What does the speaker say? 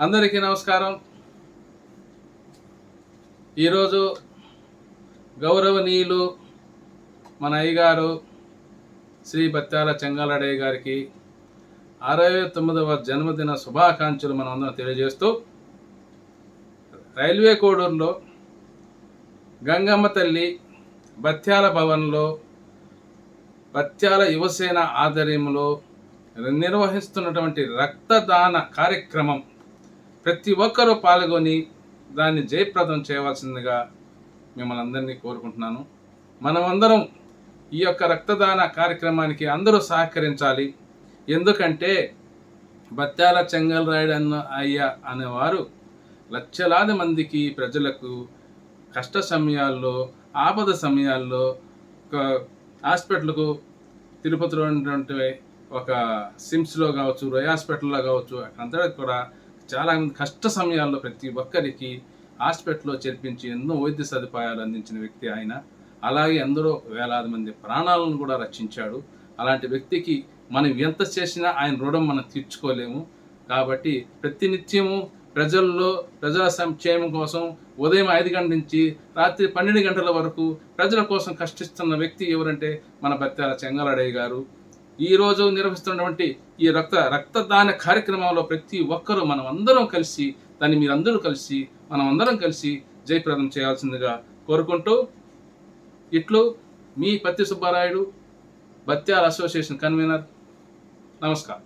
అందరికీ నమస్కారం. ఈరోజు గౌరవనీయులు మన అయ్యగారు శ్రీ బత్యాల చెంగాలడయ్య గారికి 69వ జన్మదిన శుభాకాంక్షలు మనం అందరం తెలియజేస్తూ, రైల్వే కోడూరులో గంగమ్మ తల్లి బత్యాల భవన్లో బత్యాల యువసేన ఆధ్వర్యంలో నిర్వహిస్తున్నటువంటి రక్తదాన కార్యక్రమం ప్రతి ఒక్కరూ పాల్గొని దాన్ని జయప్రదం చేయవలసిందిగా మిమ్మల్ని అందరినీ కోరుకుంటున్నాను. మనమందరం ఈ యొక్క రక్తదాన కార్యక్రమానికి అందరూ సహకరించాలి. ఎందుకంటే బత్యాల చెంగల్రాయుడు అయ్య అనేవారు లక్షలాది మందికి ప్రజలకు కష్ట సమయాల్లో, ఆపద సమయాల్లో హాస్పిటల్కు తిరుపతిలో ఉన్నటువంటి ఒక సిమ్స్లో కావచ్చు, రొయ్ హాస్పిటల్లో కావచ్చు, అక్కడంతా కూడా చాలామంది కష్ట సమయాల్లో ప్రతి ఒక్కరికి హాస్పిటల్లో చేర్పించి ఎన్నో వైద్య సదుపాయాలు అందించిన వ్యక్తి ఆయన. అలాగే ఎందరో వేలాది మంది ప్రాణాలను కూడా రక్షించాడు. అలాంటి వ్యక్తికి మనం ఎంత చేసినా ఆయన రుణం మనం తీర్చుకోలేము. కాబట్టి ప్రతినిత్యము ప్రజల సంక్షేమం కోసం ఉదయం 5 గంటల నుంచి రాత్రి 12 గంటల వరకు ప్రజల కోసం కష్టిస్తున్న వ్యక్తి ఎవరంటే మన బత్యాల చెంగాలడయ్య గారు. ఈరోజు నిర్వహిస్తున్నటువంటి ఈ రక్తదాన కార్యక్రమంలో ప్రతి ఒక్కరూ మనమందరం కలిసి జయప్రదం చేయాల్సిందిగా కోరుకుంటూ, ఇట్లు మీ పత్తి సుబ్బారాయుడు, బత్యాల అసోసియేషన్ కన్వీనర్. నమస్కారం.